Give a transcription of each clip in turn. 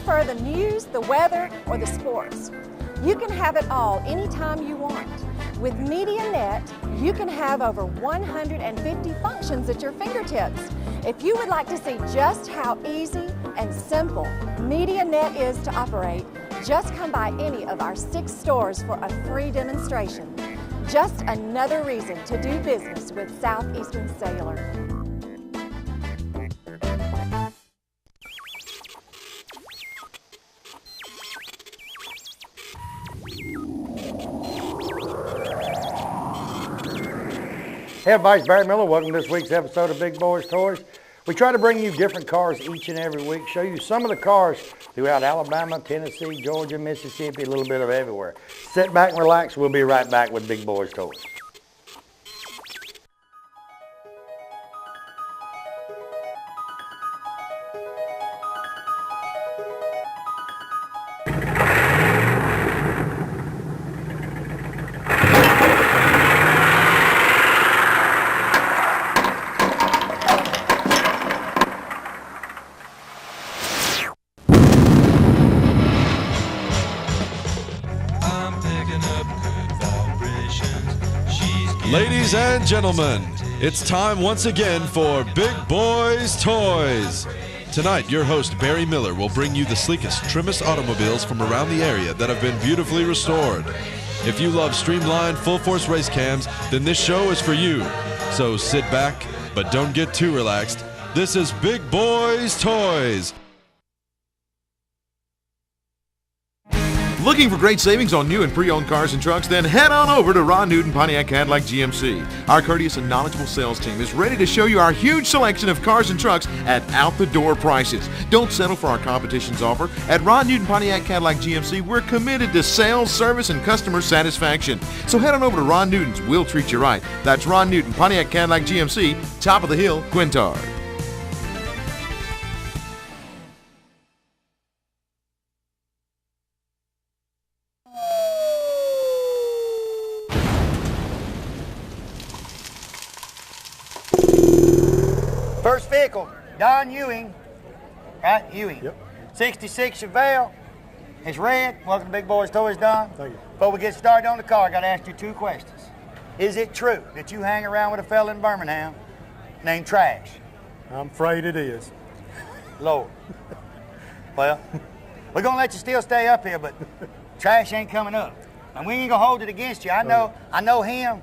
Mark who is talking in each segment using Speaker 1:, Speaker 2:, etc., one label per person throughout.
Speaker 1: prefer the news, the weather, or the sports? You can have it all anytime you want. With MediaNet, you can have over 150 functions at your fingertips. If you would like to see just how easy and simple MediaNet is to operate, just come by any of our 6 stores for a free demonstration. Just another reason to do business with Southeastern Cellular.
Speaker 2: Hey everybody, it's Barry Miller. Welcome to this week's episode of Big Boyz Toys. We try to bring you different cars each and every week, show you some of the cars throughout Alabama, Tennessee, Georgia, Mississippi, a little bit of everywhere. Sit back and relax. We'll be right back with Big Boyz Toys.
Speaker 3: Ladies and gentlemen, it's time once again for Big Boyz Toys. Tonight, your host Barry Miller will bring you the sleekest, trimmest automobiles from around the area that have been beautifully restored. If you love streamlined, full-force race cams, then this show is for you. So sit back, but don't get too relaxed. This is Big Boyz Toys.
Speaker 4: Looking for great savings on new and pre-owned cars and trucks? Then head on over to Ron Newton Pontiac Cadillac GMC. Our courteous and knowledgeable sales team is ready to show you our huge selection of cars and trucks at out-the-door prices. Don't settle for our competition's offer. At Ron Newton Pontiac Cadillac GMC, we're committed to sales, service, and customer satisfaction. So head on over to Ron Newton's. We'll treat you right. That's Ron Newton Pontiac Cadillac GMC, top of the hill, Quintard.
Speaker 2: First vehicle, Don Ewing, right? Ewing.
Speaker 5: Yep.
Speaker 2: 66 Chevelle. It's red. Welcome to Big Boyz Toys, Don.
Speaker 5: Thank you.
Speaker 2: Before we get started on the car, I got to ask you 2 questions. Is it true that you hang around with a fella in Birmingham named Trash?
Speaker 5: I'm afraid it is.
Speaker 2: Lord. Well, we're going to let you still stay up here, but Trash ain't coming up. And we ain't going to hold it against you. I know him,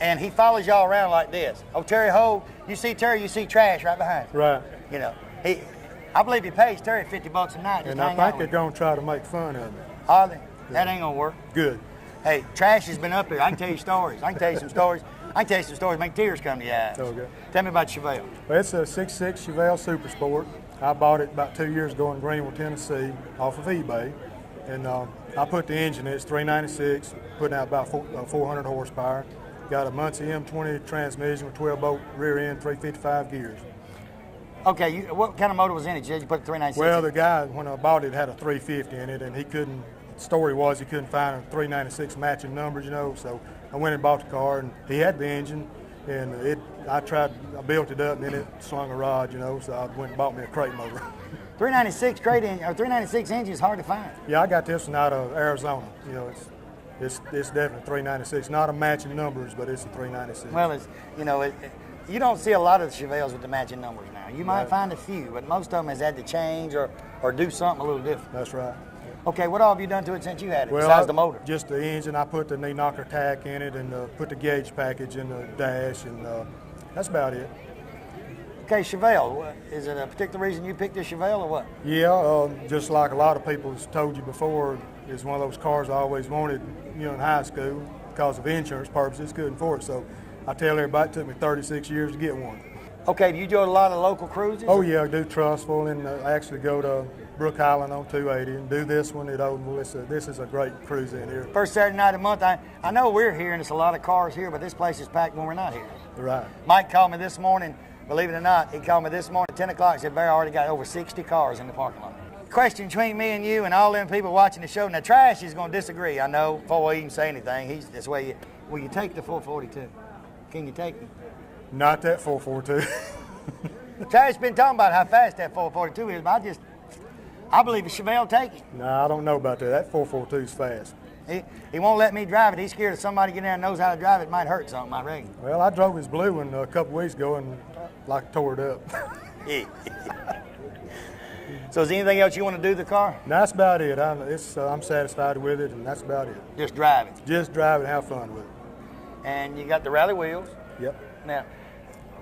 Speaker 2: and he follows y'all around like this. Oh, Terry Ho, you see Terry, you see Trash right behind you.
Speaker 5: Right.
Speaker 2: You know, I believe he pays Terry $50 a night. Just
Speaker 5: And I think they're going to try to make fun of me.
Speaker 2: Are they? That ain't going to work.
Speaker 5: Good.
Speaker 2: Hey, Trash has been up here. I can tell you stories. I can tell you some stories. Make tears come to your eyes.
Speaker 5: Okay.
Speaker 2: Tell me about Chevelle.
Speaker 5: Well, it's a 66 Chevelle Super Sport. I bought it about 2 years ago in Greenville, Tennessee, off of eBay. And I put the engine in. It's 396, putting out about 400 horsepower. Got a Muncie M20 transmission with 12-bolt rear end, 355 gears.
Speaker 2: Okay, what kind of motor was in it? Did you put 396?
Speaker 5: Well, the guy, when I bought it, had a 350 in it, and he couldn't, the story was he couldn't find a 396 matching numbers, you know, so I went and bought the car, and he had the engine, and I built it up, and then it slung a rod, you know, so I went and bought me a crate motor.
Speaker 2: 396 crate engine, or 396 engine is hard to find.
Speaker 5: Yeah, I got this one out of Arizona, you know, it's definitely 396. Not a matching numbers, but it's a 396.
Speaker 2: Well, you don't see a lot of the Chevelles with the matching numbers now. You might find a few, but most of them has had to change or do something a little different.
Speaker 5: That's right.
Speaker 2: Okay, what all have you done to it since you had it,
Speaker 5: Well,
Speaker 2: besides the motor?
Speaker 5: Just the engine. I put the knee knocker tack in it and put the gauge package in the dash, and that's about it.
Speaker 2: Okay, Chevelle, is it a particular reason you picked this Chevelle or what?
Speaker 5: Yeah, just like a lot of people has told you before, it's one of those cars I always wanted, you know, in high school because of insurance purposes, couldn't afford it. So I tell everybody it took me 36 years to get one.
Speaker 2: Okay, do you do a lot of local cruises?
Speaker 5: Oh yeah, I do Trussville, and I actually go to Brook Island on 280 and do this one at Odenville. This is a great cruise in here.
Speaker 2: First Saturday night of the month. I know we're here and it's a lot of cars here, but this place is packed when we're not here.
Speaker 5: Right.
Speaker 2: Mike called me this morning, believe it or not, he called me this morning at 10 o'clock, said, Barry, I already got over 60 cars in the parking lot. Question between me and you and all them people watching the show. Now, Trash is going to disagree, I know, before we even say anything. This way, will you take the 442? Can you take it?
Speaker 5: Not that 442.
Speaker 2: Trash been talking about how fast that 442 is, but I believe Chevelle will take it.
Speaker 5: No, I don't know about that. That 442 is fast.
Speaker 2: He won't let me drive it. He's scared if somebody get in there and knows how to drive it, it might hurt something, I reckon.
Speaker 5: Well, I drove his blue one a couple weeks ago and like tore it up.
Speaker 2: So is there anything else you want to do to the car?
Speaker 5: And that's about it. I'm satisfied with it, and that's about it.
Speaker 2: Just drive it.
Speaker 5: Just drive and have fun with it.
Speaker 2: And you got the rally wheels.
Speaker 5: Yep.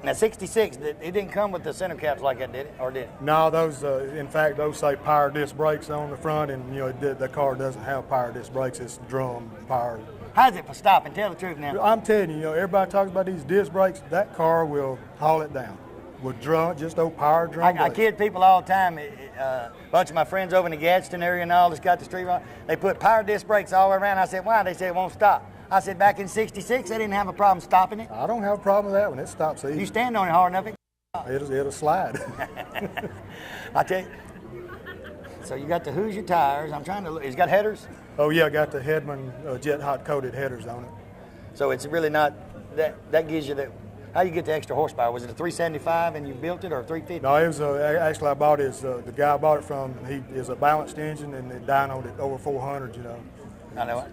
Speaker 2: Now 66, it didn't come with the center caps like that, did it? Or did it?
Speaker 5: No, those, in fact, those say power disc brakes on the front, and the car doesn't have power disc brakes. It's drum power.
Speaker 2: How's it for stopping? Tell the truth now.
Speaker 5: I'm telling you, everybody talks about these disc brakes. That car will haul it down with just old power drum
Speaker 2: I
Speaker 5: brakes.
Speaker 2: kid people all the time. A bunch of my friends over in the Gadsden area and all that's got the street run, they put power disc brakes all the way around. I said, why? They said it won't stop. I said, back in 66, they didn't have a problem stopping it.
Speaker 5: I don't have a problem with that one. It stops easy.
Speaker 2: You stand on it hard enough,
Speaker 5: It'll slide.
Speaker 2: I tell you. So you got the Hoosier tires. I'm trying to look. It's got headers?
Speaker 5: Oh, yeah, I got the Hedman jet hot coated headers on it.
Speaker 2: So it's really not, that gives you the, how you get the extra horsepower? Was it a 375 and you built it, or a 350?
Speaker 5: No, it was actually I bought it. The guy I bought it from, he is a balanced engine, and it dynoed it over 400.
Speaker 2: I know it.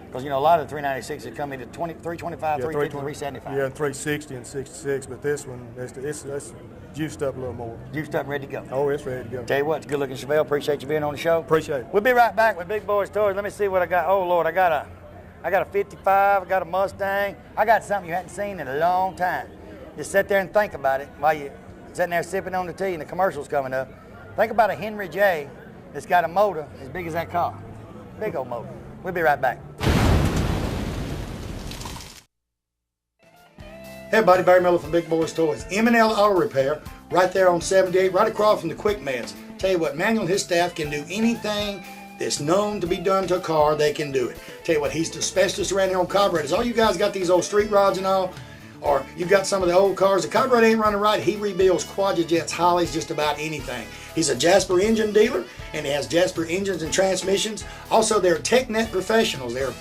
Speaker 2: Because a lot of the 396s come into 325, 350, 375.
Speaker 5: Yeah, 360 and 66, but this one, it's juiced up a little more.
Speaker 2: Juiced up and ready to go.
Speaker 5: Oh, it's ready to go.
Speaker 2: Tell you what, it's good looking, Chevelle. Appreciate you being on the show.
Speaker 5: Appreciate it.
Speaker 2: We'll be right back with Big Boyz Toyz. Let me see what I got. Oh Lord, I got a 55. I got a Mustang. I got something you hadn't seen in a long time. Just sit there and think about it while you're sitting there sipping on the tea and the commercial's coming up. Think about a Henry J that's got a motor as big as that car. Big old motor. We'll be right back. Hey everybody, Barry Miller from Big Boyz Toyz. M&L Auto Repair, right there on 78, right across from the Quick Meds. Tell you what, Manuel and his staff can do anything that's known to be done to a car, they can do it. Tell you what, he's the specialist around here on carburetors. All you guys got these old street rods and all, or you got some of the old cars, the carburetor ain't running right, he rebuilds Quadrajets, Hollies, just about anything. He's a Jasper engine dealer, and he has Jasper engines and transmissions. Also, they're TechNet professionals. They're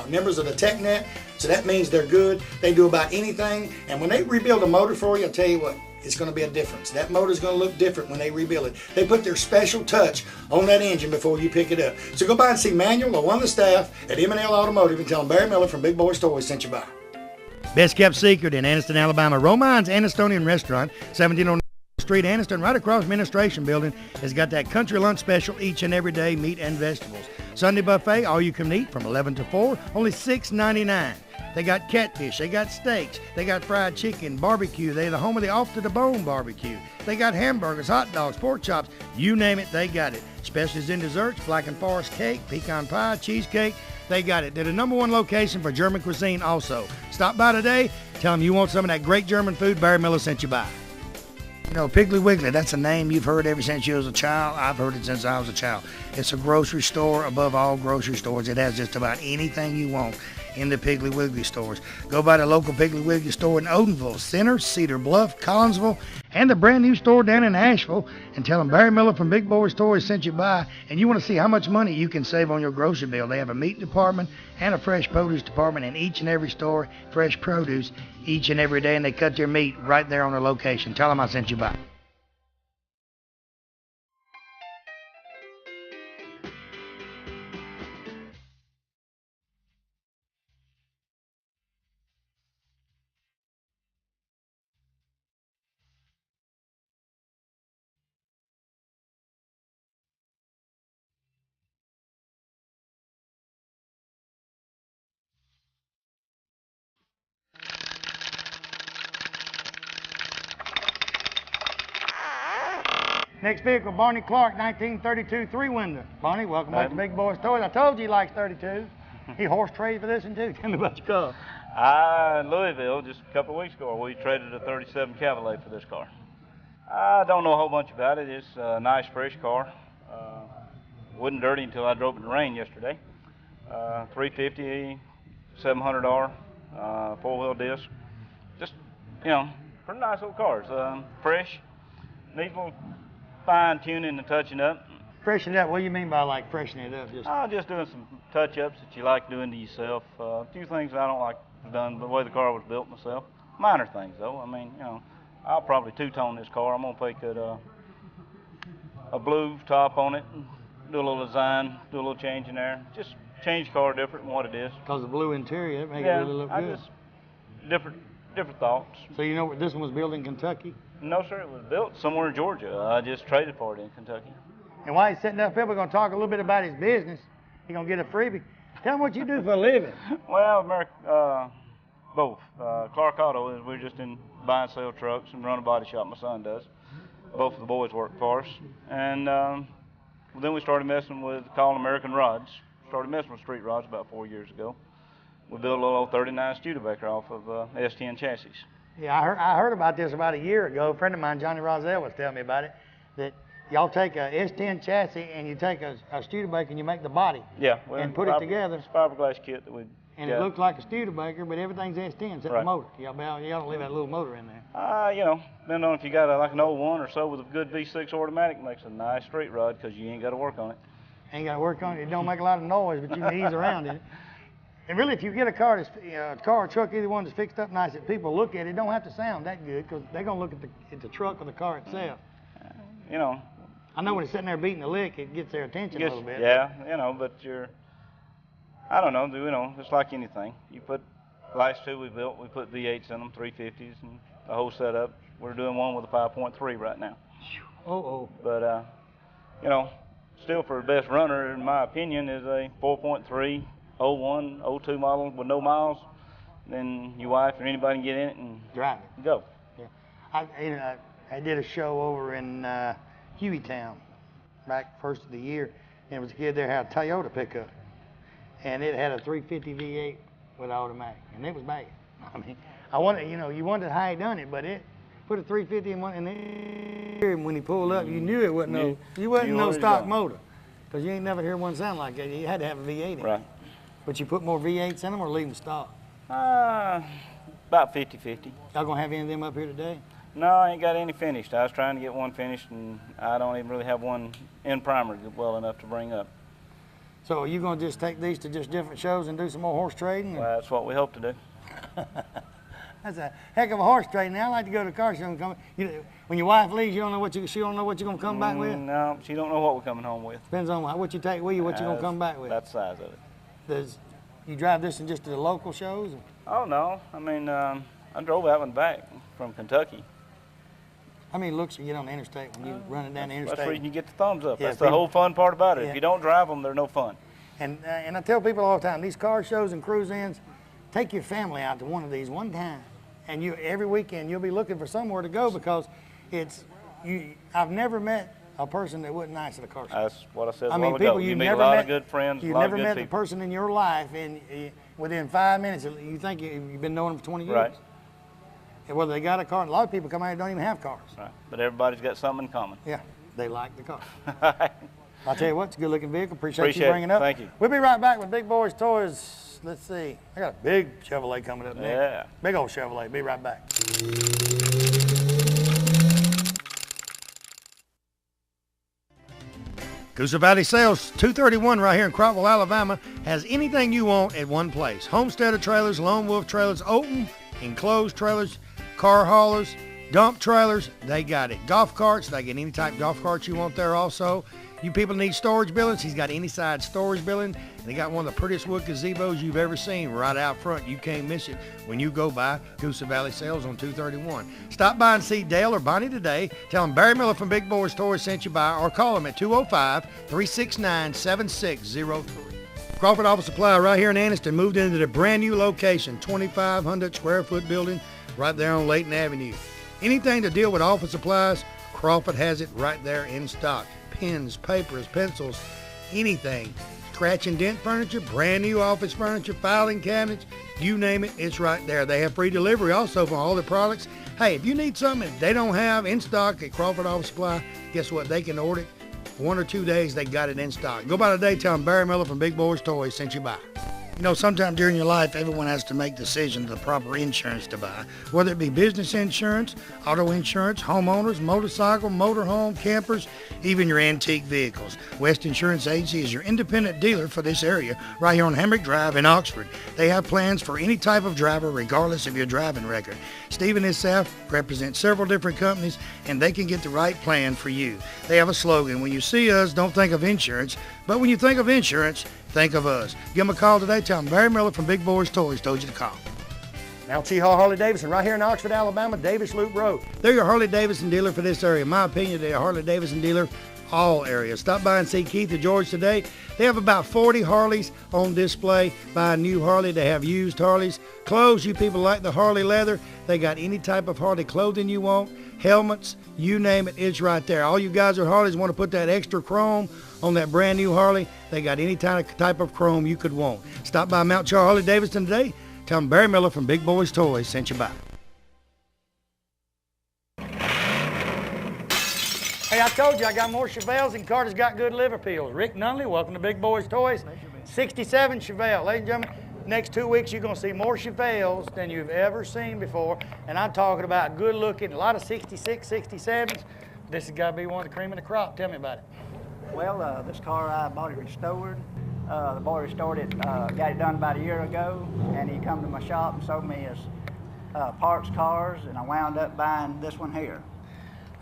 Speaker 2: members of the TechNet, so that means they're good. They do about anything, and when they rebuild a motor for you, I'll tell you what, it's going to be a difference. That motor's going to look different when they rebuild it. They put their special touch on that engine before you pick it up. So go by and see Manuel or one of the staff at M&L Automotive and tell them Barry Miller from Big Boyz Toyz sent you by. Best kept secret in Anniston, Alabama. Romine's Annistonian Restaurant, 1709 Street, Anniston, right across Administration Building, has got that country lunch special each and every day, meat and vegetables. Sunday buffet, all you can eat from 11 to 4, only $6.99. They got catfish, they got steaks, they got fried chicken, barbecue. They're the home of the off to the bone barbecue. They got hamburgers, hot dogs, pork chops, you name it, they got it. Specialties in desserts, Black and Forest cake, pecan pie, cheesecake, they got it. They're the #1 location for German cuisine also. Stop by today, tell them you want some of that great German food Barry Miller sent you by. Piggly Wiggly, that's a name you've heard ever since you was a child. I've heard it since I was a child. It's a grocery store above all grocery stores. It has just about anything you want in the Piggly Wiggly stores. Go by the local Piggly Wiggly store in Odenville, Center, Cedar Bluff, Collinsville, and the brand new store down in Asheville, and tell them Barry Miller from Big Boyz Toyz sent you by, and you want to see how much money you can save on your grocery bill. They have a meat department and a fresh produce department in each and every store, fresh produce each and every day, and they cut their meat right there on their location. Tell them I sent you by. Next vehicle, Barney Clark, 1932 three-window. Barney, welcome back to Big Boyz Toyz. I told you he likes 32s. He horse traded for this one too. Tell me about your car.
Speaker 6: In Louisville, just a couple of weeks ago, we traded a 37 Cavalier for this car. I don't know a whole bunch about it. It's a nice, fresh car. Wasn't dirty until I drove it in the rain yesterday. 350, 700R, four-wheel disc. Just, pretty nice little cars. Fresh, neat little fine tuning and touching up.
Speaker 2: Freshen it up? What do you mean by like freshening it up?
Speaker 6: Just doing some touch-ups that you like doing to yourself. A few things I don't like done the way the car was built myself. Minor things though. I mean, I'll probably two-tone this car. I'm gonna take it a blue top on it, and do a little design, do a little change in there. Just change the car different than what it is.
Speaker 2: Because the blue interior, it makes
Speaker 6: Yeah,
Speaker 2: it really look
Speaker 6: I
Speaker 2: good.
Speaker 6: just different thoughts.
Speaker 2: So you know what, this one was built in Kentucky?
Speaker 6: No, sir, it was built somewhere in Georgia. I just traded for it in Kentucky.
Speaker 2: And while he's sitting up here, we're going to talk a little bit about his business. He's going to get a freebie. Tell him what you do for a living.
Speaker 6: Well, both. Clark Auto, we're just in buy and sell trucks and run a body shop. My son does. Both of the boys work for us. And then we started messing with calling American rods. Started messing with street rods about 4 years ago. We built a little old 39 Studebaker off of S10 chassis.
Speaker 2: Yeah, I heard about this about a year ago. A friend of mine, Johnny Roselle, was telling me about it. That y'all take a S10 chassis and you take a Studebaker and you make the body.
Speaker 6: Yeah.
Speaker 2: And put it together.
Speaker 6: It's a fiberglass kit that we.
Speaker 2: And it looks like a Studebaker, but everything's S10 except the motor. Y'all don't leave that little motor in there.
Speaker 6: You know, depending on if you got like an 01 or so with a good V6 automatic, makes a nice street rod because you ain't got to work on it.
Speaker 2: Ain't got to work on it. It don't make a lot of noise, but you can ease around in it. And really, if you get a car that's car or truck, either one that's fixed up nice, that people look at it, don't have to sound that good because they're gonna look at the truck or the car itself.
Speaker 6: You know.
Speaker 2: I know when it's sitting there beating the lick, it gets their attention a little bit.
Speaker 6: Yeah, you know, but I don't know, it's like anything. You put, last two we built, we put V8s in them, 350s, and the whole setup. We're doing one with a 5.3 right now. But, you know, still for the best runner, in my opinion, is a 4.3, 01, 02 model with no miles. Then your wife or anybody can get in it and
Speaker 2: drive it.
Speaker 6: Go.
Speaker 2: Yeah. I did a show over in Hueytown back first of the year, and there was a kid there had a Toyota pickup, and it had a 350 V8 with automatic, and it was bad. I mean, you wondered how he done it, but it put a 350 in one, and when he pulled up, you knew it wasn't no stock motor, because you ain't never heard one sound like that. You had to have a V8 in it.
Speaker 6: Right.
Speaker 2: But you put more V8s in them or leave them stock?
Speaker 6: About 50-50.
Speaker 2: Y'all gonna have any of them up here today?
Speaker 6: No, I ain't got any finished. I was trying to get one finished, and I don't even really have one in primer well enough to bring up.
Speaker 2: So are you going to just take these to just different shows and do some more horse trading?
Speaker 6: Well, that's what we hope to do.
Speaker 2: That's a heck of a horse trading. Now I like to go to a car show and come. When your wife leaves, she don't know what you're going to come back with?
Speaker 6: No, she don't know what we're coming home with.
Speaker 2: Depends on what you take with you, what you're going to come back with.
Speaker 6: That's the size of it.
Speaker 2: You drive this in just to the local shows?
Speaker 6: Oh, no. I mean, I drove that one back from Kentucky.
Speaker 2: How many looks you get on the interstate when you run it down the interstate?
Speaker 6: That's where you can get the thumbs up. Yeah, that's the whole fun part about it. Yeah. If you don't drive them, they're no fun.
Speaker 2: And I tell people all the time, these car shows and cruise-ins, take your family out to one of these one time. And every weekend you'll be looking for somewhere to go because I've never met a person that wasn't nice at a car show.
Speaker 6: That's what I said a while ago. You meet a lot of good friends,
Speaker 2: You've never met a person in your life, and within 5 minutes, you think you've been knowing them for 20 years.
Speaker 6: Right.
Speaker 2: And whether they got a car, and a lot of people come out here don't even have cars.
Speaker 6: Right. But everybody's got something in common.
Speaker 2: Yeah, they like the car. I'll tell you what, it's a good-looking vehicle. Appreciate you bringing it up.
Speaker 6: Thank you.
Speaker 2: We'll be right back with Big Boyz Toyz. Let's see. I got a big Chevrolet coming up next.
Speaker 6: Yeah.
Speaker 2: Big old Chevrolet. Be right back. Coosa Valley Sales 231 right here in Crockwell, Alabama has anything you want at one place. Homesteader trailers, Lone Wolf trailers, open, enclosed trailers, car haulers, dump trailers, they got it. Golf carts, they get any type of golf carts you want there also. You people need storage buildings, he's got any side storage building. And they got one of the prettiest wood gazebos you've ever seen right out front. You can't miss it when you go by Coosa Valley Sales on 231. Stop by and see Dale or Bonnie today. Tell them Barry Miller from Big Boyz Toyz sent you by, or call them at 205-369-7603. Crawford Office Supply right here in Anniston moved into the brand new location, 2,500 square foot building right there on Layton Avenue. Anything to deal with office supplies, Crawford has it right there in stock. Pens, papers, pencils, anything. Scratch and dent furniture, brand new office furniture, filing cabinets, you name it, it's right there. They have free delivery also for all their products. Hey, if you need something they don't have in stock at Crawford Office Supply, guess what? They can order it. 1 or 2 days, they got it in stock. Go by today, tell them Barry Miller from Big Boyz Toyz sent you by.
Speaker 7: You know, sometime during your life, everyone has to make decisions of the proper insurance to buy, whether it be business insurance, auto insurance, homeowners, motorcycle, motorhome, campers, even your antique vehicles. West Insurance Agency is your independent dealer for this area right here on Hamrick Drive in Oxford. They have plans for any type of driver regardless of your driving record. Steve and his staff represent several different companies and they can get the right plan for you. They have a slogan: when you see us, don't think of insurance, but when you think of insurance, think of us. Give them a call today. Tell them Barry Miller from Big Boyz Toys told you to call.
Speaker 8: Now T-Haul Harley-Davidson right here in Oxford, Alabama, Davis Loop Road.
Speaker 7: They're your Harley-Davidson dealer for this area. In my opinion, they're a Harley-Davidson dealer all areas. Stop by and see Keith or George today. They have about 40 Harleys on display. Buy a new Harley. They have used Harleys. Clothes, you people like the Harley leather. They got any type of Harley clothing you want. Helmets, you name it, it's right there. All you guys with Harleys want to put that extra chrome on that brand new Harley. They got any type of chrome you could want. Stop by Mount Char Harley-Davidson today. Tell them Barry Miller from Big Boyz Toys sent you by.
Speaker 2: Hey, I told you I got more Chevelles and Carter's got good liver pills. Rick Nunley, welcome to Big Boyz Toys. 67 Chevelle. Ladies and gentlemen, next 2 weeks you're going to see more Chevelles than you've ever seen before. And I'm talking about good looking, a lot of 66, 67s. This has got to be one of the cream of the crop. Tell me about it.
Speaker 9: Well, this car, I bought it restored. The boy restored it, got it done about a year ago, and he come to my shop and sold me his parts cars, and I wound up buying this one here.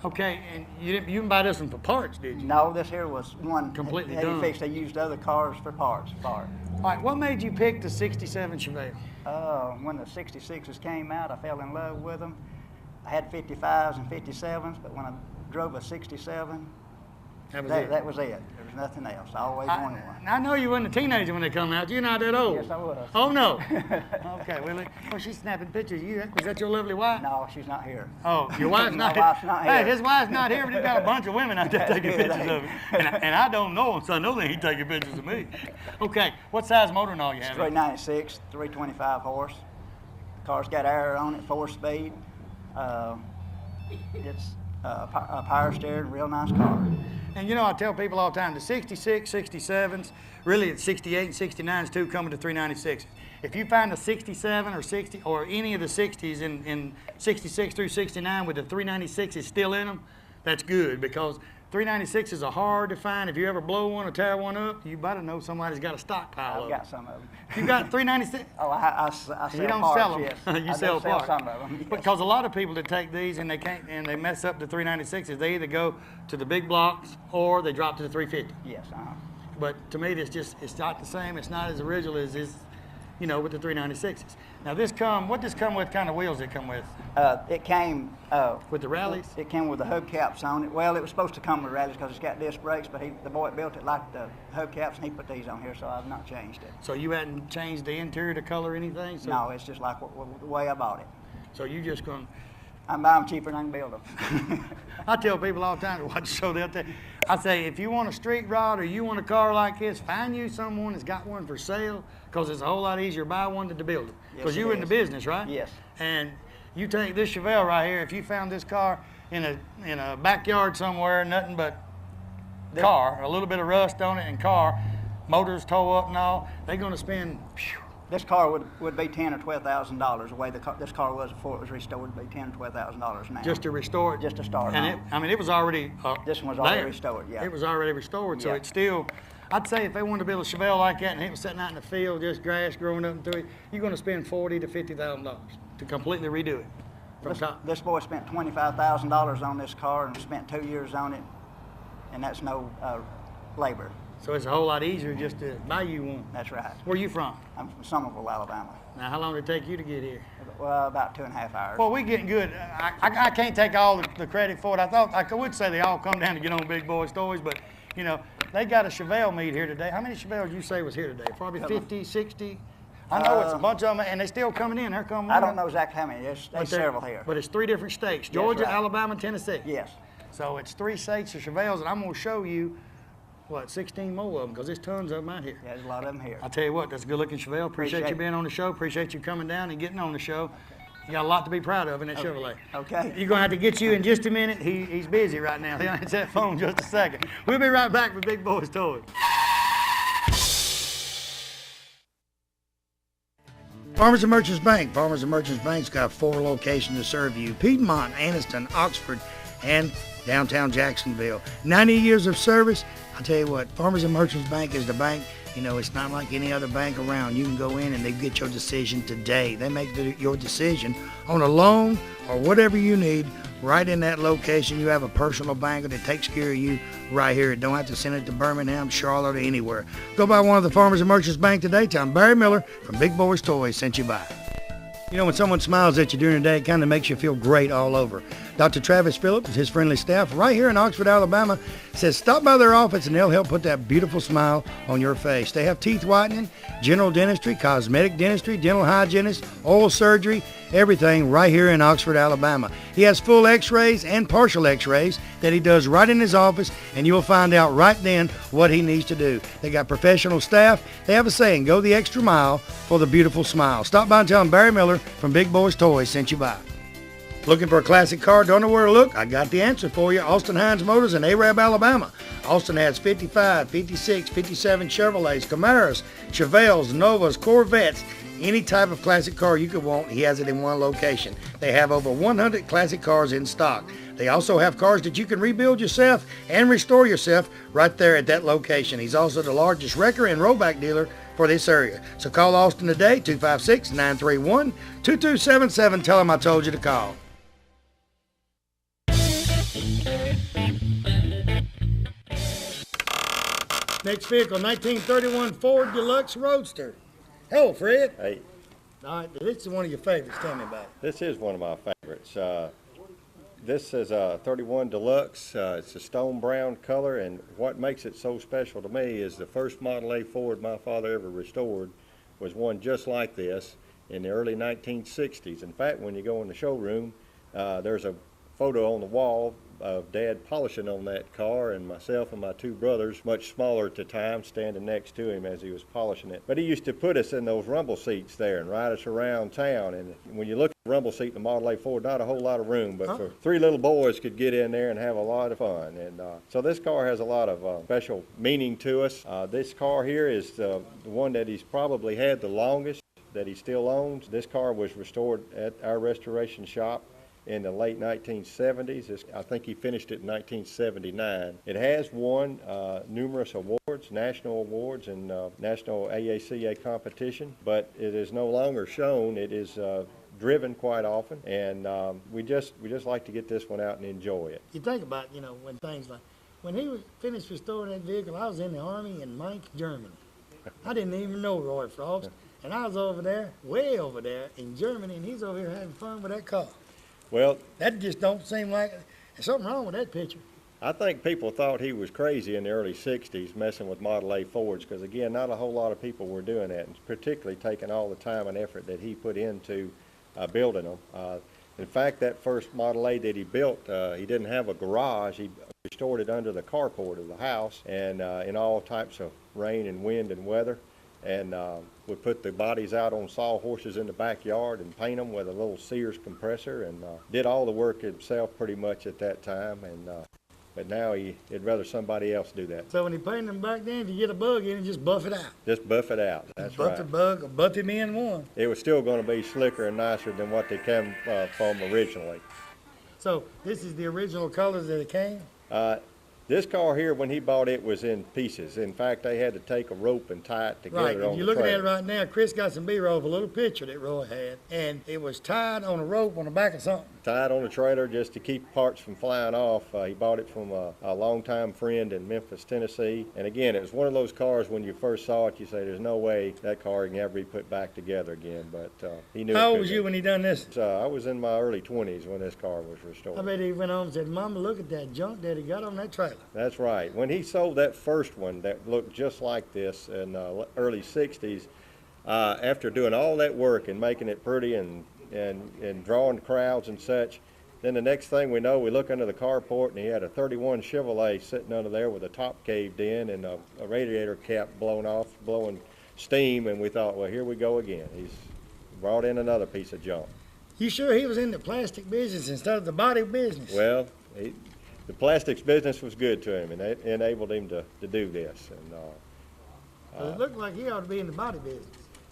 Speaker 2: Okay, and you didn't buy this one for parts, did you?
Speaker 9: No, this here was one
Speaker 2: completely
Speaker 9: that
Speaker 2: done.
Speaker 9: He fixed. They used other cars for parts for it.
Speaker 2: All right, what made you pick the 67 Chevelle?
Speaker 9: When the 66s came out, I fell in love with them. I had 55s and 57s, but when I drove a 67, that was it. There was nothing else. I always wanted one.
Speaker 2: I know you weren't a teenager when they come out. You're not that old.
Speaker 9: Yes, I was.
Speaker 2: Oh, no. Okay, well, she's snapping pictures of you. Was that your lovely wife?
Speaker 9: No, she's not here.
Speaker 2: Oh, your wife's not here?
Speaker 9: My wife's not here.
Speaker 2: Hey, his wife's not here, but he's got a bunch of women out there taking pictures of him. And I don't know him, so I know they ain't taking pictures of me. Okay, what size motor and all you have?
Speaker 9: 396, 325 horse. The car's got air on it, 4-speed. It's a power steering, real nice car.
Speaker 2: And you know, I tell people all the time, the 66, 67s, really it's 68 and 69s too, coming to 396s. If you find a 67 or 60 or any of the 60s in 66 through 69 with the 396s still in them, that's good, because 396s are hard to find. If you ever blow one or tear one up, you better know somebody's got a stockpile of them.
Speaker 9: I've got some of them.
Speaker 2: You got 396?
Speaker 9: Oh, I sell
Speaker 2: You don't
Speaker 9: parts,
Speaker 2: sell them.
Speaker 9: yes.
Speaker 2: You
Speaker 9: I
Speaker 2: sell
Speaker 9: do
Speaker 2: parts.
Speaker 9: sell some of them, yes.
Speaker 2: Because a lot of people that take these and they can't, and they mess up the 396s, they either go to the big blocks or they drop to the 350.
Speaker 9: Yes,
Speaker 2: But to me, it's not the same. It's not as original as with the 396s. Now what does come with, kind of wheels it come with?
Speaker 9: It came
Speaker 2: with the rallies?
Speaker 9: It came with the hubcaps on it. Well, it was supposed to come with rallies because it's got disc brakes, but the boy that built it liked the hubcaps, and he put these on here, so I've not changed it.
Speaker 2: So you hadn't changed the interior, the color, anything? So,
Speaker 9: no, it's just like the way I bought it.
Speaker 2: So you just going?
Speaker 9: I'm buying them cheaper than I can build them.
Speaker 2: I tell people all the time to watch the show. They'll tell, I say, if you want a street rod or you want a car like this, find you someone that's got one for sale, because it's a whole lot easier to buy one than to build it. Because you're in the business, right?
Speaker 9: Yes.
Speaker 2: And you take this Chevelle right here, if you found this car in a backyard somewhere, nothing but car, a little bit of rust on it and car, motors tow up and all, they're going to spend,
Speaker 9: this car would be $10,000 or $12,000 the way this car was before it was restored. It'd be $10,000 or $12,000 now.
Speaker 2: Just to restore it?
Speaker 9: Just to start it.
Speaker 2: And it was already
Speaker 9: this one was already restored, yeah.
Speaker 2: It was already restored, so
Speaker 9: Yeah.
Speaker 2: it's still, I'd say if they wanted to build a Chevelle like that and it was sitting out in the field, just grass growing up through it, you're going to spend $40,000 to $50,000 to completely redo it from top.
Speaker 9: This boy spent $25,000 on this car and spent 2 years on it, and that's no labor.
Speaker 2: So it's a whole lot easier just to buy you one.
Speaker 9: That's right.
Speaker 2: Where are you from?
Speaker 9: I'm from Somerville, Alabama.
Speaker 2: Now, how long did it take you to get here?
Speaker 9: Well, about 2.5 hours.
Speaker 2: Well, we're getting good. I can't take all the credit for it. I thought I would say they all come down to get on Big Boyz Toys, but, they got a Chevelle meet here today. How many Chevelles did you say was here today? Probably 50, 60? I know it's a bunch of them, and they're still coming in. They're coming in.
Speaker 9: I don't know exactly how many. There's several here.
Speaker 2: But it's 3 different states, Georgia,
Speaker 9: right.
Speaker 2: Alabama, and Tennessee.
Speaker 9: Yes.
Speaker 2: So it's 3 states of Chevelles, and I'm going to show you, 16 more of them, because there's tons of them out here.
Speaker 9: Yeah, there's a lot of them here.
Speaker 2: I'll tell you what, that's a good-looking Chevelle. Appreciate you being on the show. Appreciate you coming down and getting on the show. You got a lot to be proud of in that Chevrolet.
Speaker 9: Okay.
Speaker 2: You're going to have to get you in just a minute. He's busy right now. He'll answer that phone just a second. We'll be right back with Big Boyz Toys.
Speaker 7: Farmers and Merchants Bank. Farmers and Merchants Bank's got 4 locations to serve you. Piedmont, Anniston, Oxford, and downtown Jacksonville. 90 years of service. I tell you what, Farmers and Merchants Bank is the bank. You know, it's not like any other bank around. You can go in and they get your decision today. They make your decision on a loan or whatever you need right in that location. You have a personal banker that takes care of you right here. You don't have to send it to Birmingham, Charlotte, or anywhere. Go by one of the Farmers and Merchants Bank today. Tell them Barry Miller from Big Boyz Toys sent you by. You know, when someone smiles at you during the day, it kind of makes you feel great all over. Dr. Travis Phillips and his friendly staff right here in Oxford, Alabama says stop by their office and they'll help put that beautiful smile on your face. They have teeth whitening, general dentistry, cosmetic dentistry, dental hygienist, oral surgery, everything right here in Oxford, Alabama. He has full x-rays and partial x-rays that he does right in his office, and you'll find out right then what he needs to do. They got professional staff. They have a saying, go the extra mile for the beautiful smile. Stop by and tell him Barry Miller from Big Boyz Toys sent you by. Looking for a classic car? Don't know where to look? I got the answer for you. Austin Hines Motors in Arab, Alabama. Austin has 55, 56, 57 Chevrolets, Camaros, Chevelles, Novas, Corvettes. Any type of classic car you could want, he has it in one location. They have over 100 classic cars in stock. They also have cars that you can rebuild yourself and restore yourself right there at that location. He's also the largest wrecker and rollback dealer for this area. So call Austin today, 256-931-2277. Tell him I told you to call. Next vehicle, 1931 Ford Deluxe Roadster. Hello, Fred.
Speaker 10: Hey.
Speaker 7: All right, this is one of your favorites. Tell me about it.
Speaker 10: This is one of my favorites. This is a 31 Deluxe. It's a stone brown color, and what makes it so special to me is the first Model A Ford my father ever restored was one just like this in the early 1960s. In fact, when you go in the showroom, there's a photo on the wall of Dad polishing on that car, and myself and my 2 brothers, much smaller at the time, standing next to him as he was polishing it. But he used to put us in those rumble seats there and ride us around town. And when you look at the rumble seat in the Model A Ford, not a whole lot of room, but for 3 little boys could get in there and have a lot of fun. And so this car has a lot of special meaning to us. This car here is the one that he's probably had the longest that he still owns. This car was restored at our restoration shop in the late 1970s. I think he finished it in 1979. It has won numerous awards, national awards, and national AACA competition, but it is no longer shown. It is driven quite often, and we just like to get this one out and enjoy it.
Speaker 7: You think about, you know, when things like, when he was finished restoring that vehicle, I was in the Army in Mainz, Germany. I didn't even know Roy Frost, and I was over there, way over there in Germany, and he's over here having fun with that car.
Speaker 10: Well,
Speaker 7: that just don't seem like there's something wrong with that picture.
Speaker 10: I think people thought he was crazy in the early 60s messing with Model A Fords because, again, not a whole lot of people were doing that, and particularly taking all the time and effort that he put into building them. In fact, that first Model A that he built, he didn't have a garage. He restored it under the carport of the house, and in all types of rain and wind and weather. And we put the bodies out on sawhorses in the backyard and paint them with a little Sears compressor, and did all the work himself pretty much at that time. And but now he'd rather somebody else do that.
Speaker 7: So when he painted them back then, if you get a bug in it, just buff it out.
Speaker 10: Just buff it out. That's right.
Speaker 7: Buff the bug or buff him in one.
Speaker 10: It was still going to be slicker and nicer than what they came from originally.
Speaker 7: So this is the original colors that it came?
Speaker 10: This car here, when he bought it, was in pieces. In fact, they had to take a rope and tie it together on the trailer.
Speaker 7: Right, you're looking at it right now. Chris got some B-roll of a little picture that Roy had, and it was tied on a rope on the back of something.
Speaker 10: Tied on a trailer just to keep parts from flying off. He bought it from a longtime friend in Memphis, Tennessee. And again, it was one of those cars when you first saw it, you say, there's no way that car can ever be put back together again. But he knew.
Speaker 7: How old was you when he done this?
Speaker 10: I was in my early 20s when this car was restored.
Speaker 7: I bet he went home and said, Mama, look at that junk that he got on that trailer.
Speaker 10: That's right. When he sold that first one that looked just like this in the early 60s, after doing all that work and making it pretty and drawing crowds and such, then the next thing we know, we look under the carport and he had a 31 Chevrolet sitting under there with the top caved in and a radiator cap blown off, blowing steam, and we thought, well, here we go again. He's brought in another piece of junk. You sure he was in the plastic business instead of the body business? Well, the plastics business was good to him, and it enabled him to do this. And
Speaker 7: it looked like he ought to be in the body business.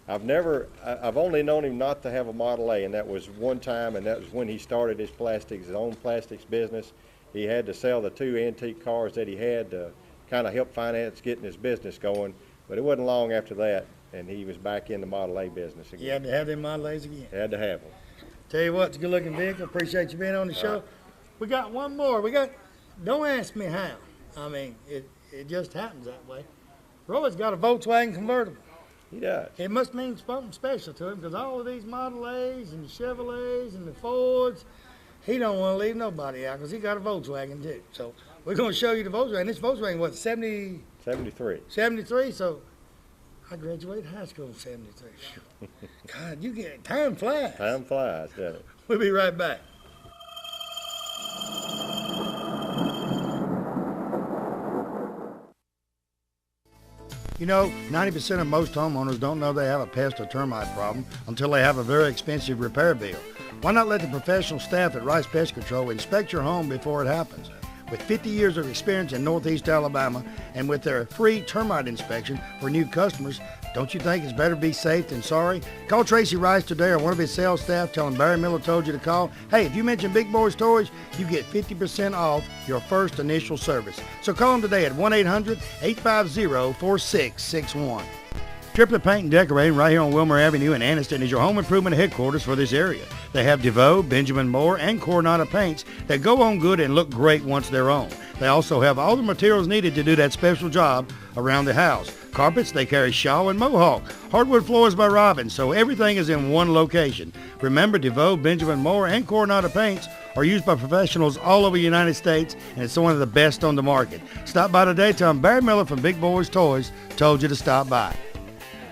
Speaker 10: I've only known him not to have a Model A, and that was one time, and that was when he started his own plastics business. He had to sell the 2 antique cars that he had to kind of help finance getting his business going, but it wasn't long after that, and he was back in the Model A business again.
Speaker 7: You had to have them Model A's again.
Speaker 10: Had to have them.
Speaker 7: Tell you what, it's a good-looking vehicle. Appreciate you being on the show. We got one more. Don't ask me how. I mean, it just happens that way. Roy's got a Volkswagen convertible.
Speaker 10: He does.
Speaker 7: It must mean something special to him, because all of these Model A's and the Chevrolets and the Fords, he don't want to leave nobody out, because he got a Volkswagen too. So we're going to show you the Volkswagen. This Volkswagen, what,
Speaker 10: 73.
Speaker 7: 73, so I graduated high school in 73. God, time flies.
Speaker 10: Time flies, doesn't it?
Speaker 7: We'll be right back. You know, 90% of most homeowners don't know they have a pest or termite problem until they have a very expensive repair bill. Why not let the professional staff at Rice Pest Control inspect your home before it happens? With 50 years of experience in Northeast Alabama and with their free termite inspection for new customers, don't you think it's better to be safe than sorry? Call Tracy Rice today or one of his sales staff. Tell him Barry Miller told you to call. Hey, if you mention Big Boyz Toyz, you get 50% off your first initial service. So call him today at 1-800-850-4661. Triplet Paint and Decorating right here on Wilmer Avenue in Anniston is your home improvement headquarters for this area. They have DeVoe, Benjamin Moore, and Coronado paints that go on good and look great once they're on. They also have all the materials needed to do that special job around the house. Carpets, they carry Shaw and Mohawk. Hardwood floors by Robin, so everything is in one location. Remember, DeVoe, Benjamin Moore, and Coronado paints are used by professionals all over the United States, and it's one of the best on the market. Stop by today. Tell them Barry Miller from Big Boyz Toyz told you to stop by.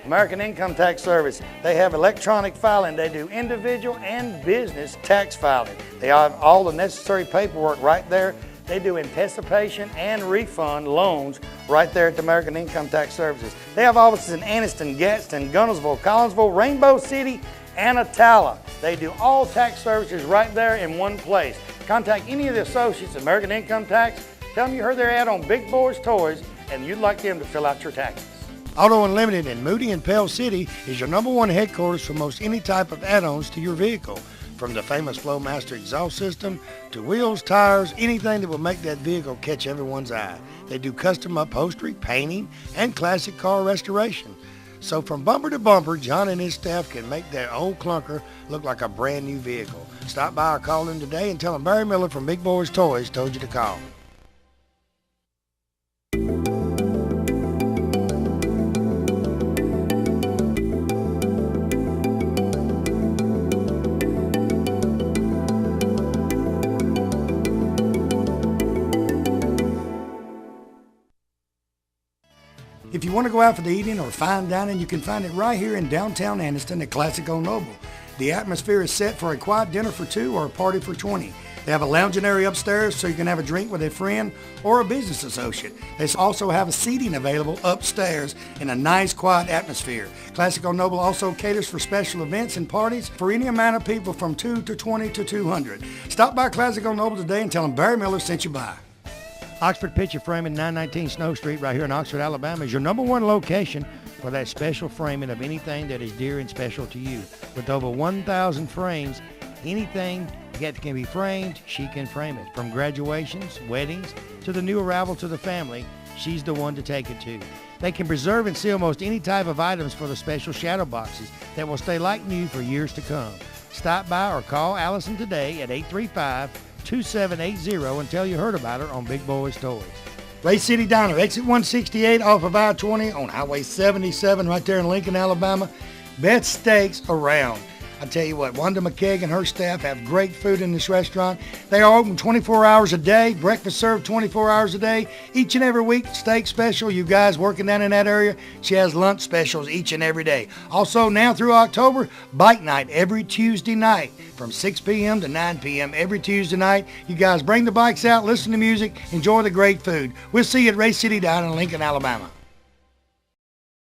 Speaker 2: American Income Tax Service. They have electronic filing. They do individual and business tax filing. They have all the necessary paperwork right there. They do anticipation and refund loans right there at the American Income Tax Services. They have offices in Anniston, Gadsden, Gunnersville, Collinsville, Rainbow City, and Attala. They do all tax services right there in one place. Contact any of the associates at American Income Tax. Tell them you heard their ad on Big Boyz Toyz and you'd like them to fill out your taxes.
Speaker 7: Auto Unlimited in Moody and Pell City is your #1 headquarters for most any type of add-ons to your vehicle. From the famous Flowmaster exhaust system to wheels, tires, anything that will make that vehicle catch everyone's eye. They do custom upholstery, painting, and classic car restoration. So from bumper to bumper, John and his staff can make that old clunker look like a brand new vehicle. Stop by or call in today and tell them Barry Miller from Big Boyz Toyz told you to call. If you want to go out for the evening or fine dining, you can find it right here in downtown Anniston at Classic Old Noble. The atmosphere is set for a quiet dinner for 2 or a party for 20. They have a lounging area upstairs so you can have a drink with a friend or a business associate. They also have a seating available upstairs in a nice quiet atmosphere. Classic Old Noble also caters for special events and parties for any amount of people from 2 to 20 to 200. Stop by Classic Old Noble today and tell them Barry Miller sent you by. Oxford Picture Framing, 919 Snow Street, right here in Oxford, Alabama, is your #1 location for that special framing of anything that is dear and special to you. With over 1,000 frames, anything that can be framed, she can frame it. From graduations, weddings, to the new arrival to the family, she's the one to take it to. They can preserve and seal most any type of items for the special shadow boxes that will stay like new for years to come. Stop by or call Allison today at 835-2780 and tell you heard about her on Big Boyz Toyz. Ray City Diner, exit 168 off of I-20 on Highway 77 right there in Lincoln, Alabama. Best steaks around. I tell you what, Wanda McKeag and her staff have great food in this restaurant. They are open 24 hours a day, breakfast served 24 hours a day. Each and every week, steak special. You guys working down in that area, she has lunch specials each and every day. Also, now through October, bike night every Tuesday night from 6 p.m. to 9 p.m. every Tuesday night. You guys bring the bikes out, listen to music, enjoy the great food. We'll see you at Ray City Diner in Lincoln, Alabama.